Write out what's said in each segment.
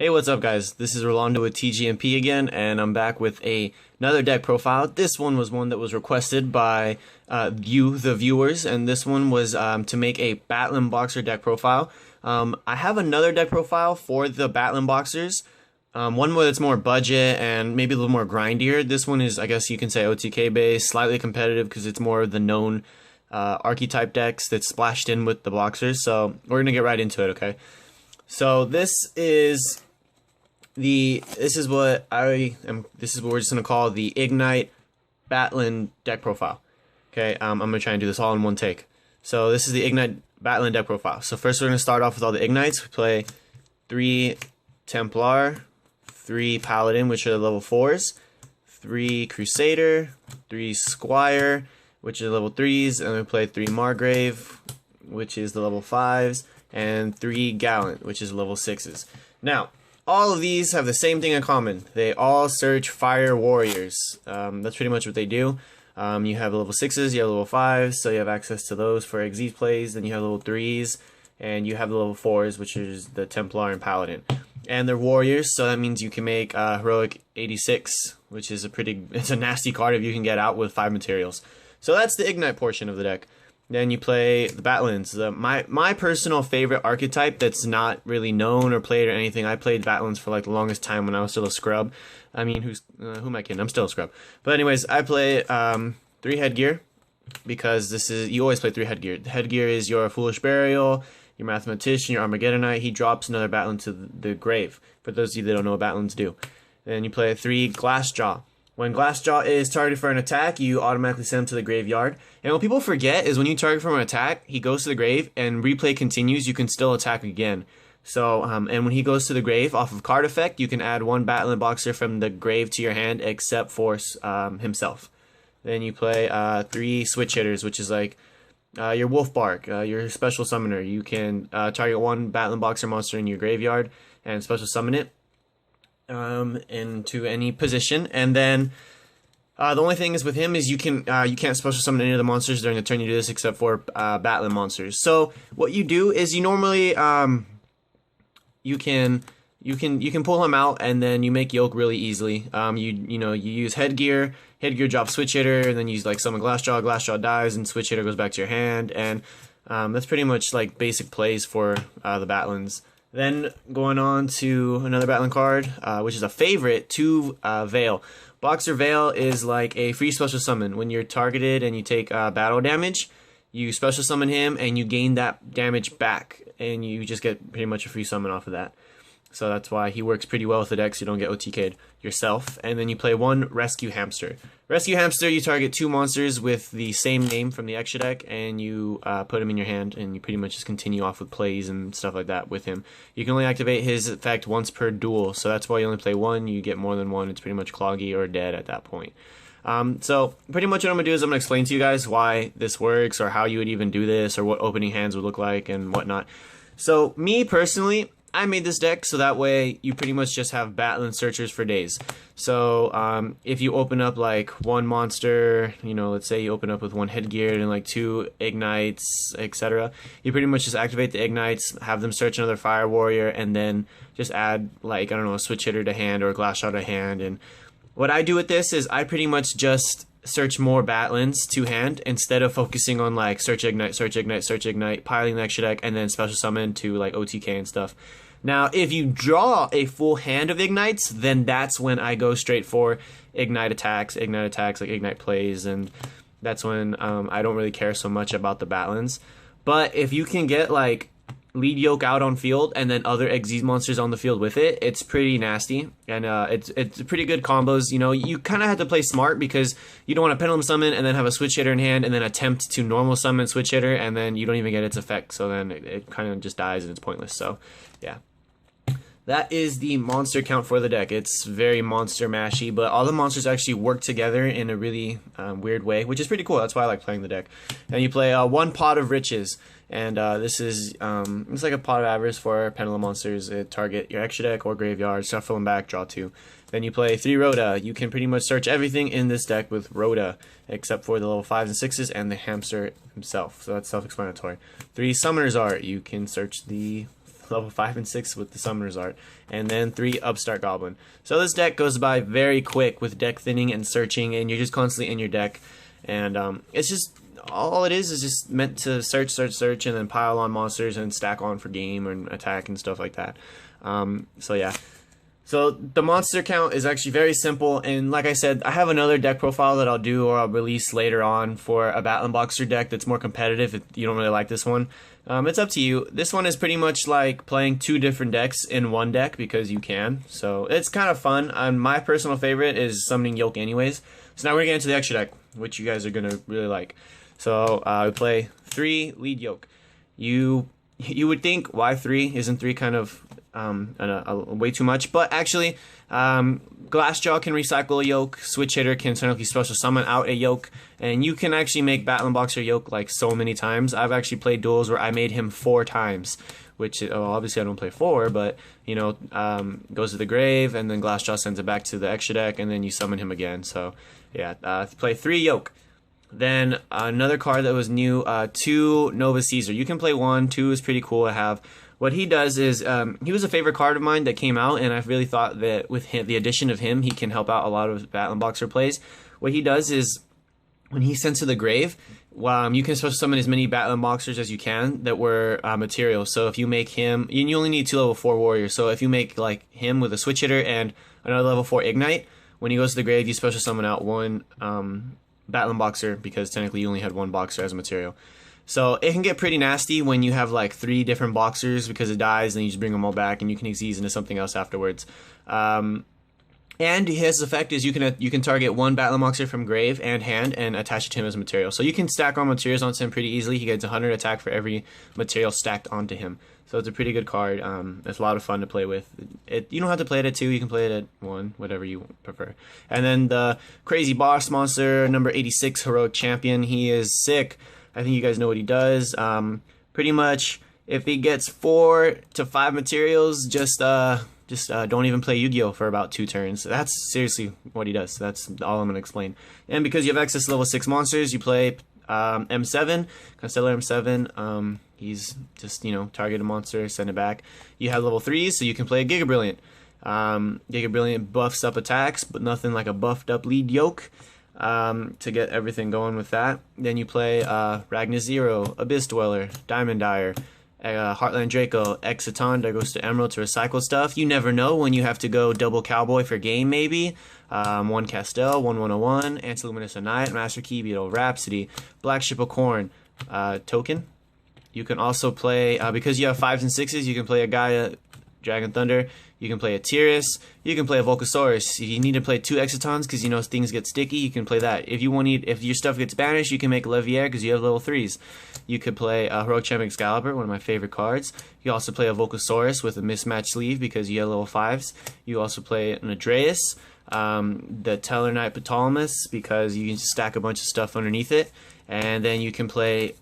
Hey, what's up, guys? This is Rolando with TGMP again, and I'm back with another deck profile. This one was one that was requested by you, the viewers, and this one was to make a Battlin Boxer deck profile. I have another deck profile for the Battlin Boxers, one where it's more budget and maybe a little more grindier. This one is, I guess you can say, OTK based, slightly competitive because it's more of the known archetype decks that's splashed in with the Boxers. So we're gonna get right into it, okay? So this is what we're just gonna call the Igknight-Battlin deck profile. Okay, I'm gonna try and do this all in one take. So this is the Igknight-Battlin deck profile. So first we're gonna start off with all the Ignites. We play 3 Templar, 3 Paladin, which are the level 4s, 3 Crusader, 3 Squire, which are level 3s, and we play 3 Margrave, which is the level 5s, and 3 Gallant, which is level 6s. Now, all of these have the same thing in common. They all search fire warriors. That's pretty much what they do. You have level 6s, you have level 5s, so you have access to those for Exit plays. Then you have level 3s, and you have the level 4s, which is the Templar and Paladin. And they're warriors, so that means you can make Heroic 86, which is it's a nasty card if you can get out with 5 materials. So that's the Ignite portion of the deck. Then you play the Battlins. My personal favorite archetype that's not really known or played or anything. I played Battlins for like the longest time when I was still a scrub. I mean, who am I kidding? I'm still a scrub. But anyways, I play 3 headgear because you always play 3 headgear. The headgear is your Foolish Burial, your Mathematician, your Armageddonite. He drops another Battlin to the grave. For those of you that don't know what Battlins do. Then you play 3 Glassjaw. When Glassjaw is targeted for an attack, you automatically send him to the graveyard. And what people forget is when you target for an attack, he goes to the grave, and replay continues, you can still attack again. So, and when he goes to the grave, off of card effect, you can add 1 Battlin Boxer from the grave to your hand, except for himself. Then you play 3 Switch Hitters, which is like your Wolfbark, your special summoner. You can target 1 Battlin Boxer monster in your graveyard and special summon it into any position. And then the only thing is with him is you can't special summon any of the monsters during the turn you do this except for Battlin monsters. So what you do is you normally you can pull him out and then you make Yoke really easily. You use headgear drops Switch Hitter, and then you use like summon Glassjaw dies, and Switch Hitter goes back to your hand, and that's pretty much like basic plays for the Battlins. Then going on to another Battlin card, which is a favorite, 2 Veil. Boxer Veil is like a free special summon. When you're targeted and you take battle damage, you special summon him and you gain that damage back, and you just get pretty much a free summon off of that. So that's why he works pretty well with the deck, so you don't get OTK'd yourself. And then you play 1 Rescue Hamster. Rescue Hamster, you target 2 monsters with the same name from the extra deck, and you put him in your hand, and you pretty much just continue off with plays and stuff like that with him. You can only activate his effect once per duel, so that's why you only play 1. You get more than 1, it's pretty much cloggy or dead at that point. So pretty much what I'm going to do is I'm going to explain to you guys why this works, or how you would even do this, or what opening hands would look like, and whatnot. So me personally, I made this deck so that way you pretty much just have Battlin searchers for days. So if you open up like 1 monster, let's say you open up with 1 headgear and like 2 ignites, etc., you pretty much just activate the ignites, have them search another fire warrior, and then just add like, I don't know, a Switch Hitter to hand or a Glassjaw to hand. And what I do with this is I pretty much just search more Battlins to hand instead of focusing on like search ignite, piling the extra deck, and then special summon to like OTK and stuff. Now, if you draw a full hand of ignites, then that's when I go straight for ignite attacks, like ignite plays, and that's when I don't really care so much about the Battlins. But if you can get like lead Yoke out on field and then other Exit monsters on the field with it, it's pretty nasty, and it's pretty good combos. You kind of have to play smart because you don't want to pendulum summon and then have a Switch Hitter in hand and then attempt to normal summon Switch Hitter, and then you don't even get its effect, so then it kind of just dies and it's pointless. So yeah, that is the monster count for the deck. It's very monster mashy, but all the monsters actually work together in a really weird way, which is pretty cool. That's why I like playing the deck. And you play 1 Pot of Riches, and this is it's like a Pot of Avarice for pendulum monsters. It target your extra deck or graveyard, shuffle them back, draw 2. Then you play 3 Rhoda. You can pretty much search everything in this deck with Rhoda, except for the level 5s and 6s and the hamster himself. So that's self-explanatory. 3 Summoner's Art. You can search the level 5 and 6 with the Summoner's Art, and then 3 Upstart Goblin. So this deck goes by very quick with deck thinning and searching, and you're just constantly in your deck, and it's just, all it is just meant to search, and then pile on monsters and stack on for game and attack and stuff like that. So yeah. So the monster count is actually very simple, and like I said, I have another deck profile that I'll do or I'll release later on for a Battlin Boxer deck that's more competitive if you don't really like this one. It's up to you. This one is pretty much like playing 2 different decks in one deck because you can. So it's kind of fun. My personal favorite is Summoning Yoke anyways. So now we're going to get into the extra deck, which you guys are going to really like. So we play 3 Lead Yoke. You would think, why 3? Isn't 3 kind of way too much? But actually, Glassjaw can recycle a Yoke, Switch Hitter can technically special summon out a Yoke, and you can actually make Battlin Boxer Yoke like so many times. I've actually played duels where I made him 4 times, which, obviously I don't play 4, but, you know, goes to the grave, and then Glassjaw sends it back to the extra deck, and then you summon him again. So, yeah, play 3 Yoke. Then another card that was new, 2 Nova Caesar. You can play 1, 2 is pretty cool to have. What he does is, he was a favorite card of mine that came out, and I really thought that with him, the addition of him, he can help out a lot of Battlin Boxer plays. What he does is, when he sends to the grave, you can special summon as many Battlin Boxers as you can that were material. So if you make him, you only need 2 level 4 warriors. So if you make like him with a Switch Hitter and another level 4 Ignite, when he goes to the grave, you special summon out 1 Battlin Boxer, because technically you only had 1 Boxer as a material. So it can get pretty nasty when you have like 3 different Boxers because it dies, and you just bring them all back, and you can exceed into something else afterwards. And his effect is you can target 1 Battlin Boxer from grave and hand and attach it to him as material. So you can stack on materials onto him pretty easily. He gets 100 attack for every material stacked onto him. So it's a pretty good card. It's a lot of fun to play with. You don't have to play it at 2. You can play it at 1, whatever you prefer. And then the Crazy Boss Monster, number 86, Heroic Champion. He is sick. I think you guys know what he does. Pretty much, if he gets 4 to 5 materials, just don't even play Yu-Gi-Oh! For about 2 turns. That's seriously what he does. That's all I'm going to explain. And because you have access to level 6 monsters, you play M7, Constellar M7. He's just, target a monster, send it back. You have level 3s, so you can play Giga Brilliant. Giga Brilliant buffs up attacks, but nothing like a buffed up Lead Yoke to get everything going with that. Then you play Ragna Zero, Abyss Dweller, Diamond Dyer, Heartland Draco, Exciton that goes to Emerald to recycle stuff. You never know when you have to go double Cowboy for game, maybe. 1 Castell, 1 101, Antiluminous Knight, Master Key Beetle, Rhapsody, Black Ship of Corn, Token. You can also play, because you have 5s and 6s, you can play a Gaia, Dragon Thunder. You can play a Tyrus. You can play a Volcasaurus. If you need to play 2 Excitons because things get sticky, you can play that. If your stuff gets banished, you can make Leviair because you have level 3s. You could play a Heroic Champion Excalibur, one of my favorite cards. You also play a Volcasaurus with a mismatched sleeve because you have level 5s. You also play an Adreus, the Tellarknight Ptolemy, because you can stack a bunch of stuff underneath it. And then you can play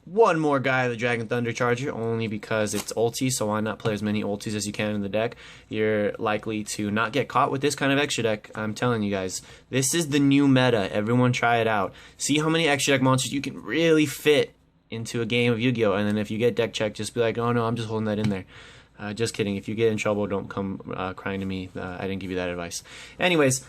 one more guy, the Dragon Thunder Charger, only because it's ulti, so why not play as many ultis as you can in the deck? You're likely to not get caught with this kind of extra deck. I'm telling you guys, this is the new meta. Everyone try it out. See how many extra deck monsters you can really fit into a game of Yu-Gi-Oh! And then if you get deck checked, just be like, oh no, I'm just holding that in there. Just kidding. If you get in trouble, don't come crying to me. I didn't give you that advice. Anyways,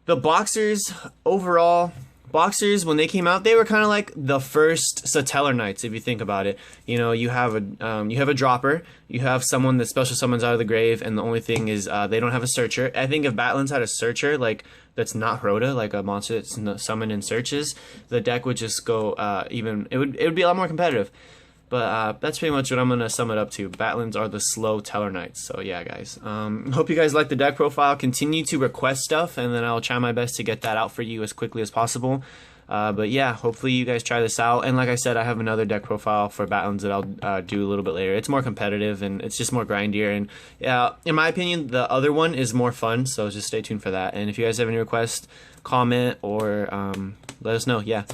the Boxers, overall... Boxers, when they came out, they were kind of like the first Satellar Knights, if you think about it. You have a dropper, you have someone that special summons out of the grave, and the only thing is they don't have a searcher. I think if Battlins had a searcher, like that's not Rhoda, like a monster that's summoned and searches, the deck would just go it would be a lot more competitive. But that's pretty much what I'm going to sum it up to. Battlins are the slow Teller Knights. So yeah, guys. Hope you guys like the deck profile. Continue to request stuff, and then I'll try my best to get that out for you as quickly as possible. But yeah, hopefully you guys try this out. And like I said, I have another deck profile for Battlins that I'll do a little bit later. It's more competitive, and it's just more grindier. And yeah, in my opinion, the other one is more fun. So just stay tuned for that. And if you guys have any requests, comment or let us know. Yeah.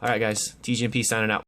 All right, guys. TGMP signing out.